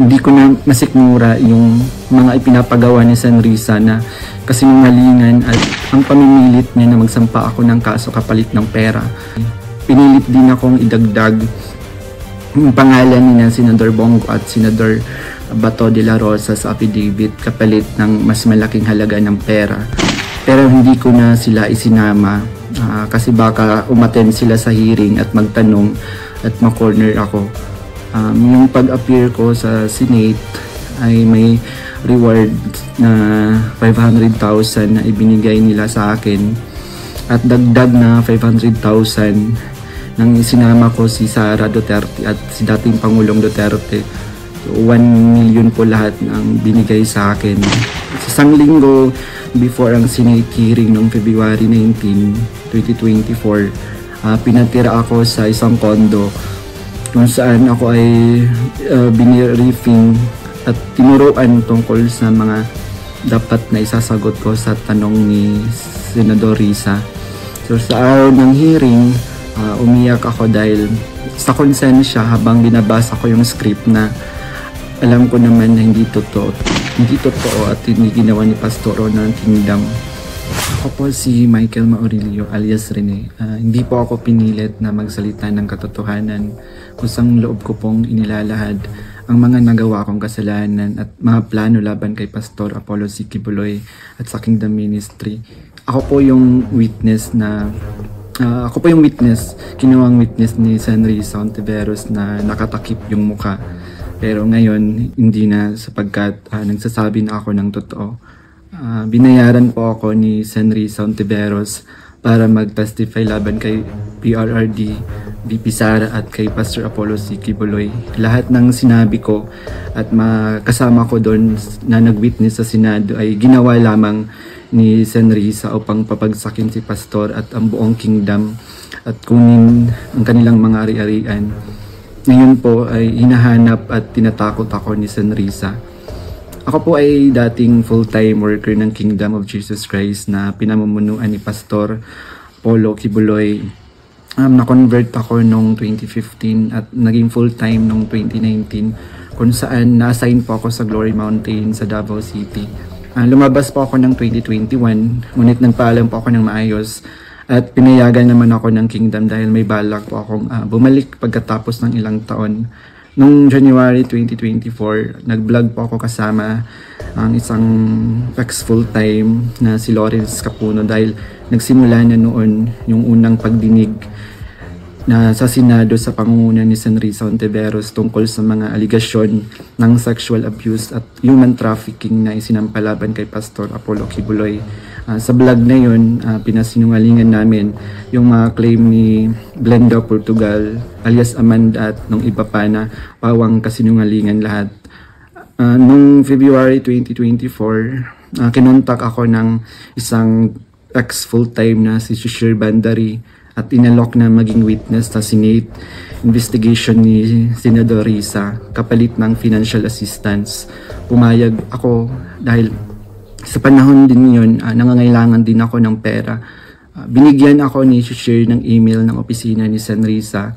hindi ko na masikmura yung mga ipinapagawa ni Senrisa na kasinungalingan at ang pamimilit niya na magsampa ako ng kaso kapalit ng pera. Pinilit din akong idagdag yung pangalan ni Senador Bongo at Senador Bato de la Rosa sa affidavit kapalit ng mas malaking halaga ng pera. Pero hindi ko na sila isinama kasi baka umattend sila sa hearing at magtanong at ma-corner ako. Yung pag-appear ko sa Senate ay may reward na 500,000 na ibinigay nila sa akin at dagdag na 500,000 nang isinama ko si Sara Duterte at si dating Pangulong Duterte. So, 1 million po lahat ng binigay sa akin. Sa isang linggo before ang Senate hearing noong February 19, 2024, pinatira ako sa isang kondo kung saan ako ay biniriefing at tinuruan tungkol sa mga dapat na isasagot ko sa tanong ni Senador Risa. So sa araw ng hearing, umiyak ako dahil sa konsensya habang binabasa ko yung script na alam ko naman na hindi totoo at hindi ginawa ni Pastoro ng Kingdom. Ako po si Michael Maurilio alias Rene. Hindi po ako pinilit na magsalita ng katotohanan. Kusang loob ko pong inilalahad ang mga nagawa kong kasalanan at mga plano laban kay Pastor Apollo C. Quiboloy at sa Kingdom Ministry. Ako po yung witness, kinuwang witness ni Senrisa Ontiveros na nakatakip yung muka. Pero ngayon, hindi na sapagkat nagsasabi na ako ng totoo. Binayaran po ako ni Senrisa Ontiveros para mag-testify laban kay PRRD, VP Sara at kay Pastor Apollo C. Quiboloy. Lahat ng sinabi ko at kasama ko doon na nag-witness sa Senado ay ginawa lamang ni Senrisa upang papagsakin si Pastor at ang buong kingdom at kunin ang kanilang mga ari-arian. Ngayon po ay hinahanap at tinatakot ako ni Senrisa. Ako po ay dating full-time worker ng Kingdom of Jesus Christ na pinamumunuan ni Pastor Apollo Quiboloy. Na-convert ako noong 2015 at naging full-time noong 2019 kung saan na-assign po ako sa Glory Mountain sa Davao City. Lumabas po ako ng 2021, ngunit nagpaalam po ako ng maayos at pinayagan naman ako ng Kingdom dahil may balak po akong bumalik pagkatapos ng ilang taon. Noong January 2024, nag-vlog po ako kasama ang isang ex-full-time na si Lawrence Capuno dahil nagsimula na noon yung unang pagdinig na sa Senado sa pangunguna ni Senrisa Ontiveros tungkol sa mga aligasyon ng sexual abuse at human trafficking na isinampalaban kay Pastor Apollo Quiboloy. Sa vlog na yun, pinasinungalingan namin yung mga claim ni Glenda Portugal alias Amanda at nung iba pa na pawang kasinungalingan lahat. Noong February 2024, kinontak ako ng isang ex-full-time na si Shishir Bandari at inalok na maging witness sa Senate investigation ni Senador Risa kapalit ng financial assistance. Pumayag ako dahil sa panahon din yun, nangangailangan din ako ng pera. Binigyan ako ni Shishir ng email ng opisina ni Senrisa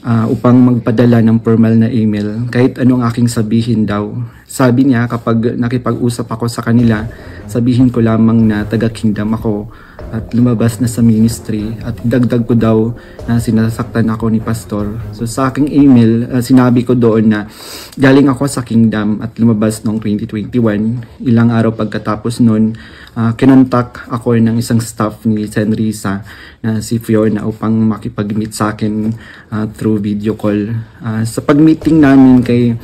upang magpadala ng formal na email kahit anong aking sabihin daw. Sabi niya kapag nakipag-usap ako sa kanila, sabihin ko lamang na taga-kingdom ako at lumabas na sa ministry at dagdag ko daw na sinasaktan ako ni Pastor. So sa aking email, sinabi ko doon na galing ako sa kingdom at lumabas noong 2021. Ilang araw pagkatapos noon, kinontak ako ng isang staff ni Senrisa na si Fiona upang makipag-meet sa akin through video call. Sa pag-meeting namin kay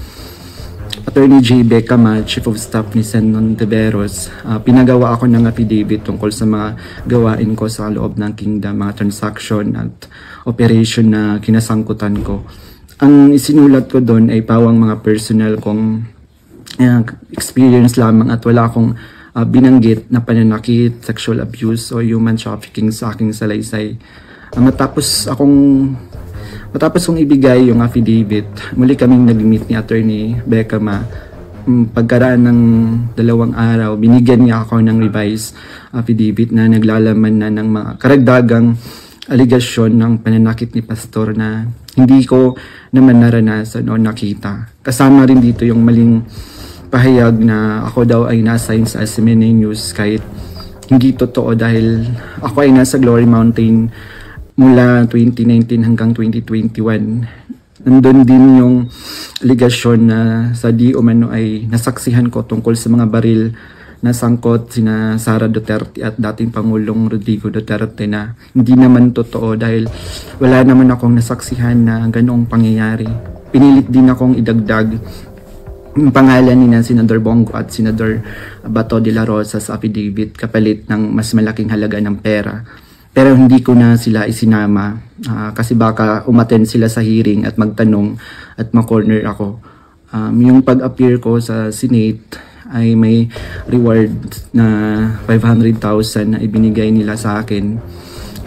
Attorney J. Becama, Chief of Staff ni Sen. Ontiveros, pinagawa ako ng affidavit tungkol sa mga gawain ko sa loob ng kingdom, mga transaction at operation na kinasangkutan ko. Ang isinulat ko doon ay pawang mga personal kong experience lamang at wala akong binanggit na pananakit, sexual abuse o human trafficking sa aking salaysay. Matapos kong ibigay yung affidavit, muli kaming nag-meet ni Attorney Becama. Pagkaraan ng 2 araw, binigyan niya ako ng revised affidavit na naglalaman na ng mga karagdagang aligasyon ng pananakit ni Pastor na hindi ko naman naranasan o nakita. Kasama rin dito yung maling pahayag na ako daw ay na-assign sa SMNA News kahit hindi totoo dahil ako ay nasa Glory Mountain mula 2019 hanggang 2021. Nandun din yung aligasyon na sa di umano ay nasaksihan ko tungkol sa mga baril na sangkot sina Sara Duterte at dating Pangulong Rodrigo Duterte na hindi naman totoo dahil wala naman akong nasaksihan na ganoong pangyayari. Pinilit din akong idagdag yung pangalan ni Senador Bongo at Senador Bato de la Rosa sa affidavit kapalit ng mas malaking halaga ng pera. Pero hindi ko na sila isinama kasi baka umattend sila sa hearing at magtanong at ma-corner ako. Yung pag-appear ko sa Senate ay may reward na 500,000 na ibinigay nila sa akin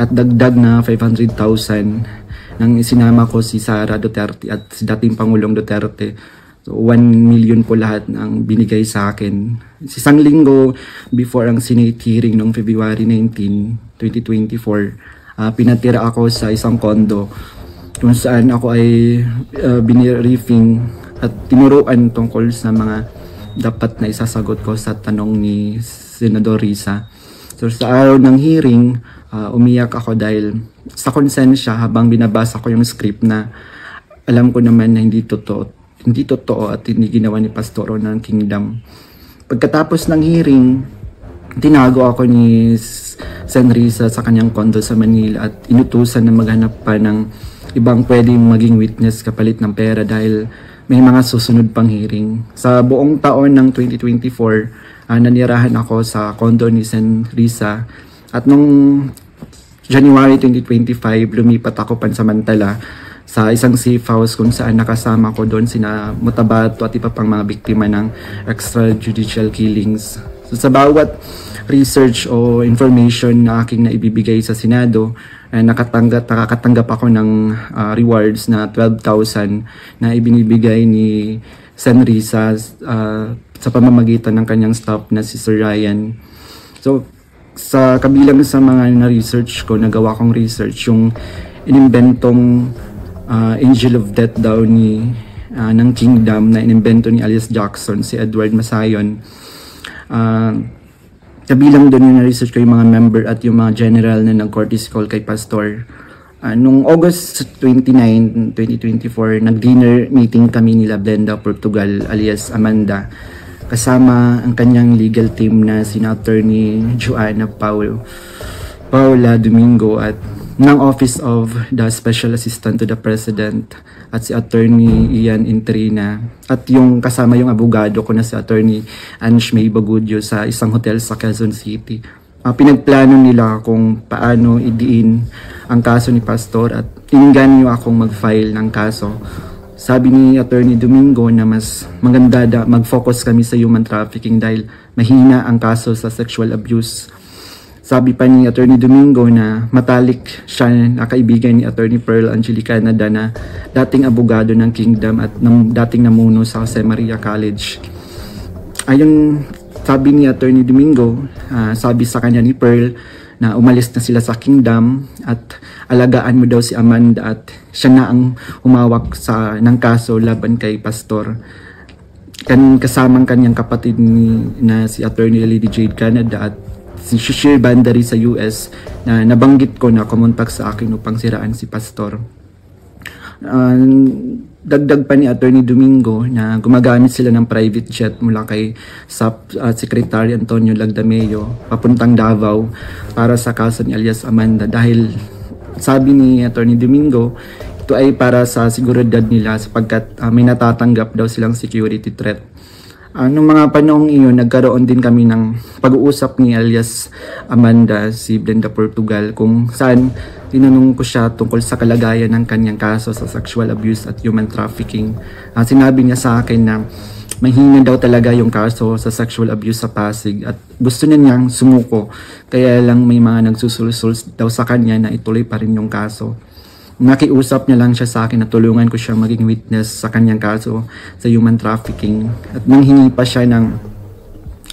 at dagdag na 500,000 nang isinama ko si Sara Duterte at si dating Pangulong Duterte. So 1 million po lahat ng binigay sa akin. Isang linggo before ang Senate hearing noong February 19, 2024, pinatira ako sa isang kondo kung saan ako ay biniriefing at tinuruan tungkol sa mga dapat na isasagot ko sa tanong ni Senador Risa. So sa araw ng hearing, umiyak ako dahil sa konsensya habang binabasa ko yung script na alam ko naman na hindi totoo at hindi ginawa ni Pastoro ng Kingdom. Pagkatapos ng hearing, tinago ako ni Sen Risa sa kanyang kondo sa Manila at inutusan na maghanap pa ng ibang pwedeng maging witness kapalit ng pera dahil may mga susunod pang hearing. Sa buong taon ng 2024, nanirahan ako sa kondo ni Sen Risa at nung January 2025, lumipat ako pansamantala sa isang safe house kung saan nakasama ko doon sina Mutabato at iba pang mga biktima ng extrajudicial killings. So sa bawat research o information na aking naibibigay sa Senado, nakakatanggap ako ng rewards na 12,000 na ibinibigay ni Sen Risa sa pamamagitan ng kanyang staff na si Sir Ryan. So sa kabilang sa mga na-research ko, nagawa kong research yung inimbentong Angel of Death daw ng Kingdom na inimbento ni alias Jackson, si Edward Masayon. Kabilang doon yung na-research ko yung mga member at yung mga general na nag-courtesy call kay Pastor. Noong August 29, 2024, nag-dinner meeting kami nila Blenda Portugal alias Amanda kasama ang kanyang legal team na si Attorney Joanna Paula Domingo at ng Office of the Special Assistant to the President at si Attorney Ian Intrina at yung kasama yung abogado ko na si Attorney Ange May Bagudio sa isang hotel sa Quezon City. Pinagplano nila kung paano idiin ang kaso ni Pastor at tininggan niyo akong mag-file ng kaso. Sabi ni Attorney Domingo na mas maganda mag-focus kami sa human trafficking dahil mahina ang kaso sa sexual abuse. Sabi pa ni Attorney Domingo na matalik siya na kaibigan ni Attorney Pearl Angelica Canada na dating abogado ng Kingdom at dating namuno sa Jose Maria College. Ayon sabi ni Attorney Domingo, sabi sa kanya ni Pearl na umalis na sila sa Kingdom at alagaan mo daw si Amanda at siya na ang humawak ng kaso laban kay Pastor. Kasamang kanyang kapatid na si Attorney Lady Jade Canada at si Shishir Bandari sa US na nabanggit ko na kumontak sa akin upang siraan si Pastor. Dagdag pa ni Attorney Domingo na gumagamit sila ng private jet mula kay SAP Secretary Antonio Lagdameo papuntang Davao para sa kaso ni alias Amanda dahil sabi ni Attorney Domingo ito ay para sa seguridad nila sapagkat may natatanggap daw silang security threat. Noong mga panahong iyon, nagkaroon din kami ng pag-uusap ni alias Amanda, si Blenda Portugal, kung saan tinanong ko siya tungkol sa kalagayan ng kanyang kaso sa sexual abuse at human trafficking. Sinabi niya sa akin na mahina daw talaga yung kaso sa sexual abuse sa Pasig at gusto niya niyang sumuko, kaya lang may mga nagsusulsul daw sa kanya na ituloy pa rin yung kaso. Nakiusap niya lang siya sa akin na tulungan ko siya maging witness sa kanyang kaso sa human trafficking at nanghingi pa siya ng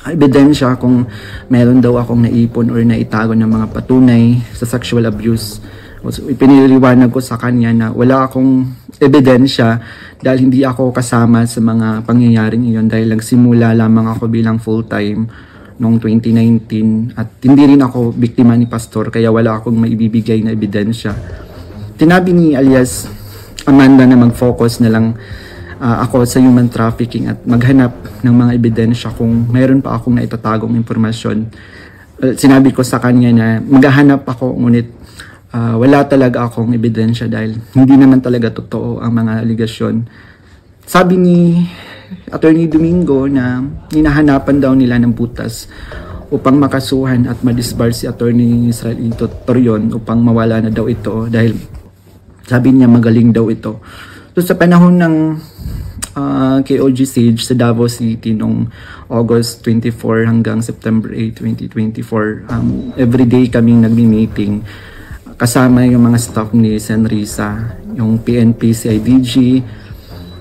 ebidensya kung meron daw akong naipon or naitago ng mga patunay sa sexual abuse. So, ipiniliwanag ko sa kanya na wala akong ebidensya dahil hindi ako kasama sa mga pangyayaring iyon dahil nagsimula lamang ako bilang full-time noong 2019 at hindi rin ako biktima ni Pastor kaya wala akong maibibigay na ebidensya. Tinabi ni alias Amanda na mag-focus na lang ako sa human trafficking at maghanap ng mga ebidensya kung mayroon pa akong naitatagong impormasyon. Sinabi ko sa kanya na maghahanap ako ngunit wala talaga akong ebidensya dahil hindi naman talaga totoo ang mga aligasyon. Sabi ni Attorney Domingo na hinahanapan daw nila ng butas upang makasuhan at madisbar si Attorney Israelito Torion upang mawala na daw ito dahil sabi niya magaling daw ito. So sa panahon ng KOG Sage sa Davao City noong August 24 hanggang September 8, 2024, everyday kaming nagmi-meeting kasama yung mga staff ni Senrisa, yung PNP, CIDG,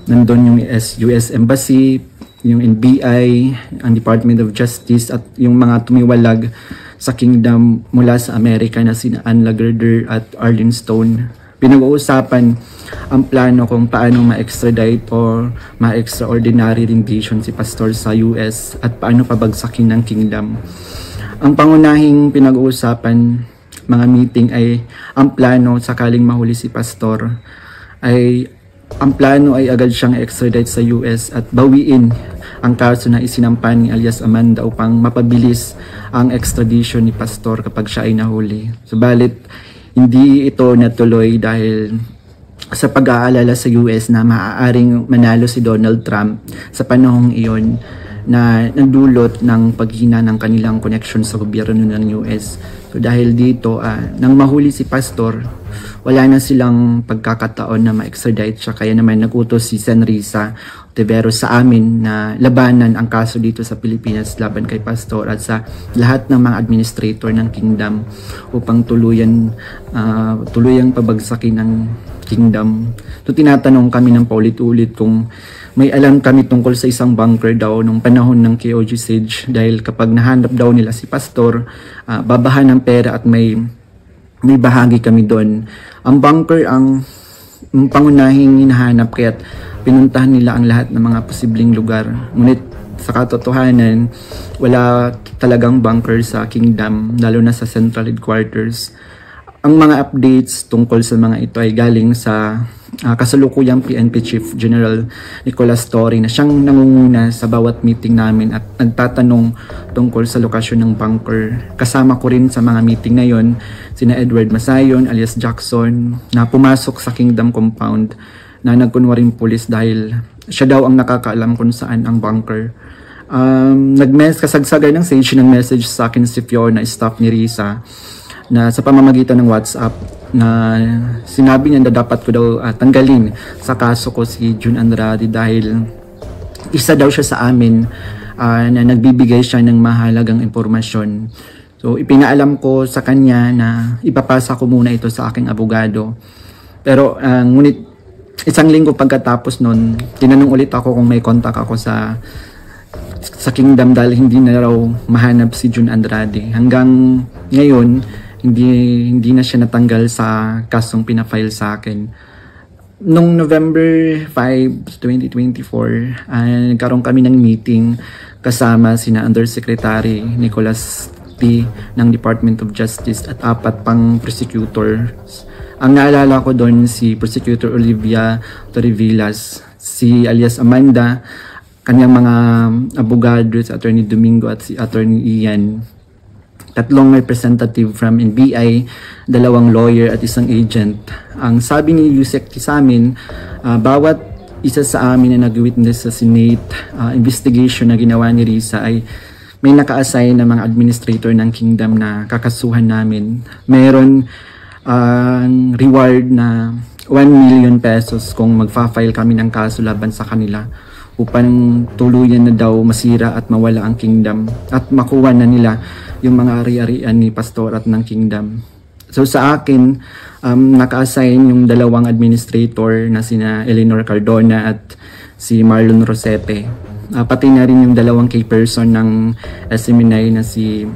nandun yung US Embassy, yung NBI, ang Department of Justice at yung mga tumiwalag sa kingdom mula sa Amerika na sina Ann Lagerder at Arlene Stone. Pinag-uusapan ang plano kung paano ma-extradite o ma-extraordinary rendition si Pastor sa US at paano pabagsakin ng kingdom. Ang pangunahing pinag-uusapan mga meeting ay ang plano sakaling mahuli si Pastor ay ang plano ay agad siyang extradite sa US at bawiin ang kaso na isinampa ni alias Amanda upang mapabilis ang extradition ni Pastor kapag siya ay nahuli. Subalit, hindi ito natuloy dahil sa pag-aalala sa US na maaaring manalo si Donald Trump sa panahong iyon na nagdulot ng paghina ng kanilang connection sa gobyerno ng US. So dahil dito, nang mahuli si Pastor, wala na silang pagkakataon na ma-extradite siya. Kaya naman nagutos si Senrisa Tiveros sa amin na labanan ang kaso dito sa Pilipinas laban kay Pastor at sa lahat ng mga administrator ng kingdom upang tuluyang pabagsakin ng kingdom. So tinatanong kami ng paulit-ulit kung may alam kami tungkol sa isang bunker daw nung panahon ng KOG Sage dahil kapag nahanap daw nila si Pastor, babahan ng pera at may bahagi kami doon. Ang bunker ang pangunahing hinahanap kaya't pinuntahan nila ang lahat ng mga posibleng lugar. Ngunit sa katotohanan, wala talagang bunker sa kingdom, lalo na sa central headquarters. Ang mga updates tungkol sa mga ito ay galing sa kasalukuyang PNP Chief General Nicolas Torre na siyang nangunguna sa bawat meeting namin at nagtatanong tungkol sa lokasyon ng bunker. Kasama ko rin sa mga meeting na yon sina Edward Masayon alias Jackson na pumasok sa Kingdom Compound na nagkunwaring pulis dahil siya daw ang nakakaalam kung saan ang bunker. Kasagsagan ng Sage ng message sa akin si Fiona, staff ni Risa, na sa pamamagitan ng WhatsApp na sinabi niya na dapat ko daw tanggalin sa kaso ko si June Andrade dahil isa daw siya sa amin na nagbibigay siya ng mahalagang impormasyon. So ipinaalam ko sa kanya na ipapasa ko muna ito sa aking abogado. Pero ngunit isang linggo pagkatapos nun, tinanong ulit ako kung may contact ako sa kingdom dahil hindi na raw mahanap si June Andrade. Hanggang ngayon, hindi na siya natanggal sa kasong pinafile sa akin. Noong November 5, 2024, nagkaroon kami ng meeting kasama sina Undersecretary Nicolas T. ng Department of Justice at 4 pang prosecutors. Ang naalala ko doon si Prosecutor Olivia Torrevillas, si alias Amanda, kanyang mga abogado si Attorney Domingo at si Attorney Ian, 3 representative from NBI, 2 lawyer at 1 agent. Ang sabi ni Yusek sa amin, bawat isa sa amin na nag-witness sa Senate investigation na ginawa ni Risa ay may naka-assign na mga administrator ng kingdom na kakasuhan namin. Meron ang reward na 1 million pesos kung magfa-file kami ng kaso laban sa kanila upang tuluyan na daw masira at mawala ang kingdom at makuha na nila yung mga ari-arian ni Pastor at ng kingdom. So sa akin, naka-assign yung 2 administrator na sina Eleanor Cardona at si Marlon Rosete. Pati na rin yung 2 key person ng SMNI na si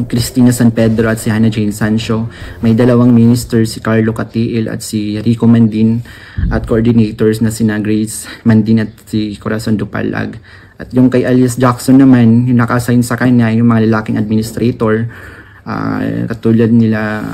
Cristina San Pedro at si Hannah Jane Sancho. May dalawang minister, si Carlo Catiil at si Rico Mandin, at coordinators na sina Grace Mandin at si Corazon Dupalag. At yung kay alias Jackson naman, yung naka-assign sa kanya, yung mga lalaking administrator, katulad nila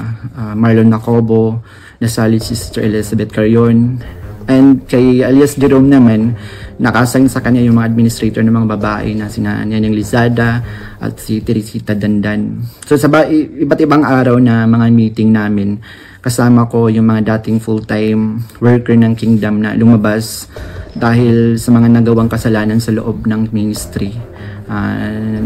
Marlon Nacobo, nasali si Sister Elizabeth Carion. And kay alias Jerome naman, naka-assign sa kanya yung mga administrator ng mga babae na sina Nyanyang Lizada at si Teresita Dandan. So sa iba't ibang araw na mga meeting namin, kasama ko yung mga dating full-time worker ng Kingdom na lumabas dahil sa mga nagawang kasalanan sa loob ng ministry.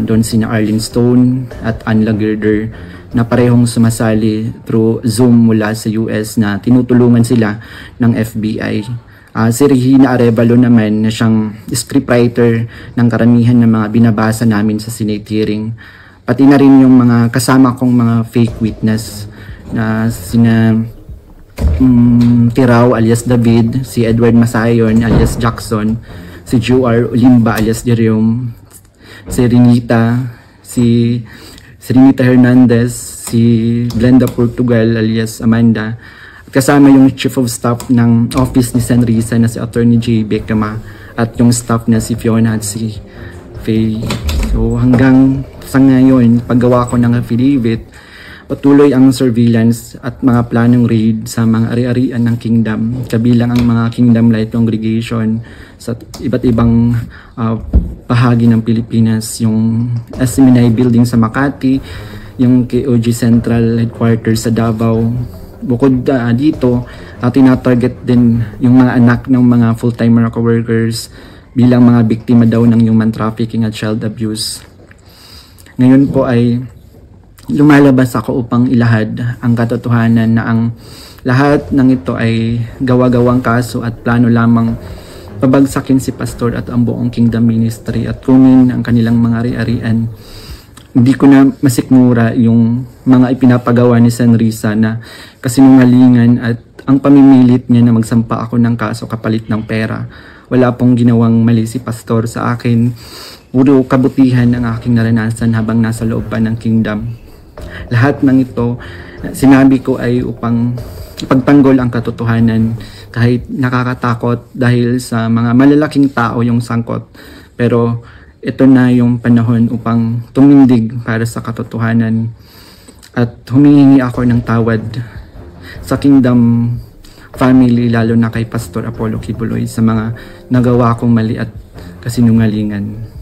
Doon sina Arlene Stone at Ann Lagirder na parehong sumasali through Zoom mula sa US na tinutulungan sila ng FBI. Si Regina Arevalo naman na siyang scriptwriter ng karamihan ng mga binabasa namin sa Senate hearing. Pati na rin yung mga kasama kong mga fake witness na sina Tirao alias David, si Edward Masayon alias Jackson, si Juar Olimba alias Jerome, si Renita Hernandez, si Glenda Portugal alias Amanda, at kasama yung Chief of Staff ng Office ni San Risa na si Attorney J. Becama, at yung staff na si Fiona at si Faye. So hanggang sa ngayon, paggawa ko ng affidavit, patuloy ang surveillance at mga planong raid sa mga ari-arian ng Kingdom, kabilang ang mga Kingdom Light Congregation sa iba't ibang bahagi ng Pilipinas, yung SMNI building sa Makati, yung KOG Central Headquarters sa Davao. Bukod dito, tinatarget din yung mga anak ng mga full-time Morocco workers bilang mga biktima daw ng human trafficking at child abuse. Ngayon po ay lumalabas ako upang ilahad ang katotohanan na ang lahat ng ito ay gawa-gawang kaso at plano lamang pabagsakin si pastor at ang buong Kingdom Ministry at kunin ang kanilang mga ari-arian. Hindi ko na masikmura yung mga ipinapagawa ni San Risa na kasinungalingan at ang pamimilit niya na magsampa ako ng kaso kapalit ng pera. Wala pong ginawang mali si pastor sa akin. Puro kabutihan ang aking naranasan habang nasa loob pa ng Kingdom. Lahat ng ito, sinabi ko ay upang ipagtanggol ang katotohanan kahit nakakatakot dahil sa mga malalaking tao yung sangkot. Pero ito na yung panahon upang tumindig para sa katotohanan at humihingi ako ng tawad sa Kingdom family, lalo na kay Pastor Apollo Kibuloy sa mga nagawa kong mali at kasinungalingan.